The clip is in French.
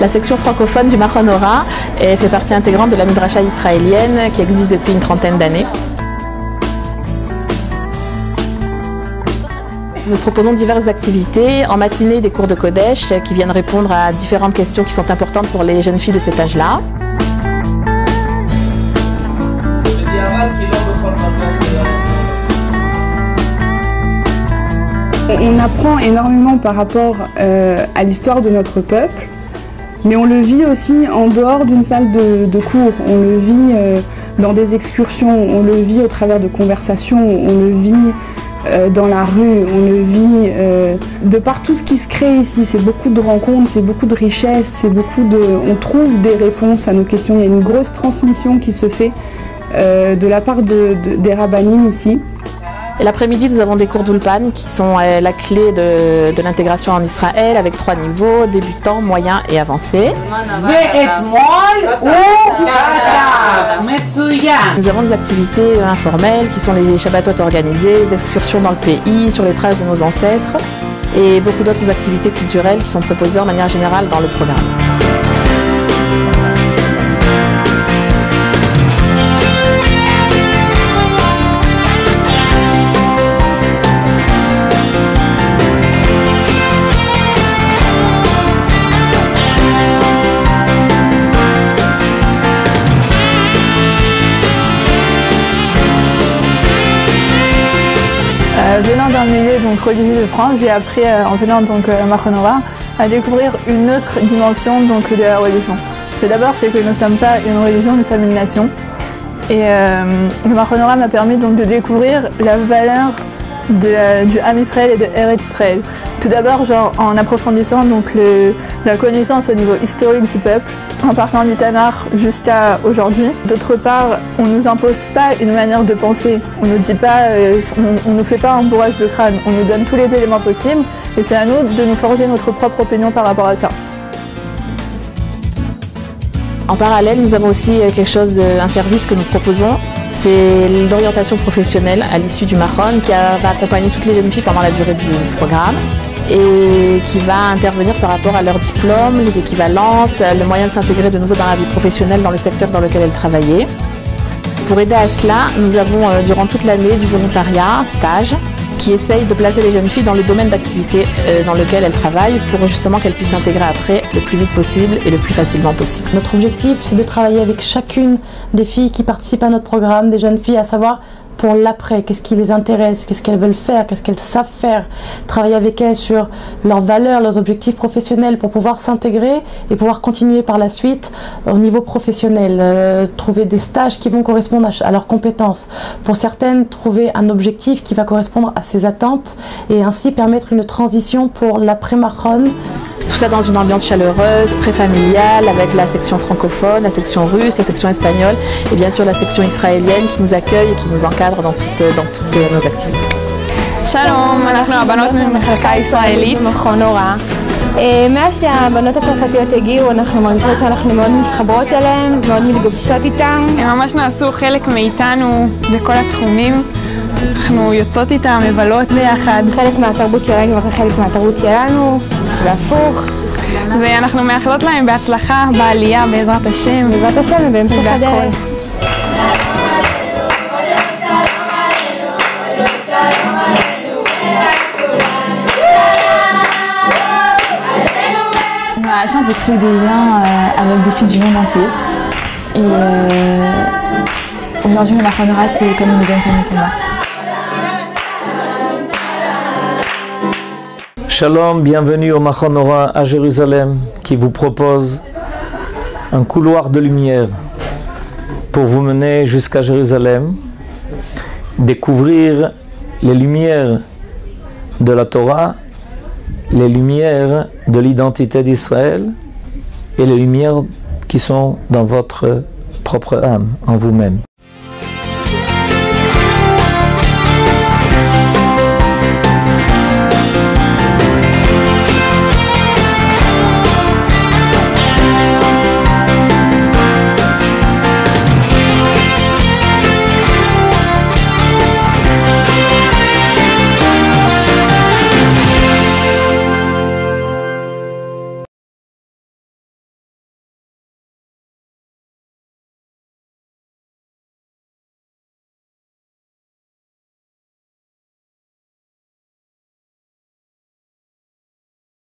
La section francophone du Machon Ora fait partie intégrante de la Midrasha israélienne qui existe depuis une trentaine d'années. Nous proposons diverses activités. En matinée, des cours de Kodesh qui viennent répondre à différentes questions qui sont importantes pour les jeunes filles de cet âge-là. On apprend énormément par rapport à l'histoire de notre peuple, mais on le vit aussi en dehors d'une salle de cours. On le vit dans des excursions, on le vit au travers de conversations, on le vit dans la rue, on le vit de par tout ce qui se crée ici. C'est beaucoup de rencontres, c'est beaucoup de richesses, on trouve des réponses à nos questions. Il y a une grosse transmission qui se fait de la part des rabbinim ici. L'après-midi, nous avons des cours d'Ulpan qui sont la clé de l'intégration en Israël avec 3 niveaux, débutant, moyen et avancé. Nous avons des activités informelles qui sont les Shabbatot organisés, des excursions dans le pays, sur les traces de nos ancêtres et beaucoup d'autres activités culturelles qui sont proposées en manière générale dans le programme. Venant d'un milieu religieux de France, j'ai appris en venant au Machon Ora à découvrir une autre dimension de la religion. Tout d'abord, c'est que nous ne sommes pas une religion, nous sommes une nation. Et le Machon Ora m'a permis de découvrir la valeur du Am Israël et de Eretz Israël. Tout d'abord, en approfondissant la connaissance au niveau historique du peuple, en partant du Tanakh jusqu'à aujourd'hui. D'autre part, on ne nous impose pas une manière de penser. On ne dit pas, on ne fait pas un bourrage de crâne. On nous donne tous les éléments possibles et c'est à nous de nous forger notre propre opinion par rapport à ça. En parallèle, nous avons aussi un service que nous proposons. C'est l'orientation professionnelle à l'issue du Machon qui va accompagner toutes les jeunes filles pendant la durée du programme et qui va intervenir par rapport à leur diplôme, les équivalences, le moyen de s'intégrer de nouveau dans la vie professionnelle dans le secteur dans lequel elles travaillaient. Pour aider à cela, nous avons durant toute l'année du volontariat, stage, qui essaye de placer les jeunes filles dans le domaine d'activité dans lequel elles travaillent pour justement qu'elles puissent s'intégrer après le plus vite possible et le plus facilement possible. Notre objectif, c'est de travailler avec chacune des filles qui participent à notre programme, des jeunes filles, à savoir pour l'après, qu'est-ce qui les intéresse, qu'est-ce qu'elles veulent faire, qu'est-ce qu'elles savent faire, travailler avec elles sur leurs valeurs, leurs objectifs professionnels pour pouvoir s'intégrer et pouvoir continuer par la suite au niveau professionnel, trouver des stages qui vont correspondre à leurs compétences. Pour certaines, trouver un objectif qui va correspondre à ses attentes et ainsi permettre une transition pour l'après-Machon. Tout ça dans une ambiance chaleureuse, très familiale, avec la section francophone, la section russe, la section espagnole et bien sûr la section israélienne qui nous accueille et qui nous encadre dans toutes nos activités. Shalom, אנחנו הבנות ממחלקה ישראלית, מכון הוראה. מאז שהבנות הצרפתיות הגיעו, אנחנו מרגישות שאנחנו מאוד מתחברות אליהן, מאוד מתגבשות איתן. הם ממש נעשו חלק מאיתנו בכל התחומים. אנחנו יוצאות איתן, מבלות ביחד. חלק מהתרבות שלנו וחלק מהתרבות שלנו, והפוך. ואנחנו מאחלות להם בהצלחה, בעלייה, בעזרת השם. בעזרת השם ובהמשך הדרך. On a la chance de créer des liens avec des filles du monde entier. Et aujourd'hui, le Machon Ora, c'est comme une deuxième famille pour moi. Shalom, bienvenue au Machon Ora à Jérusalem qui vous propose un couloir de lumière pour vous mener jusqu'à Jérusalem, découvrir les lumières de la Torah, les lumières de l'identité d'Israël et les lumières qui sont dans votre propre âme, en vous-même.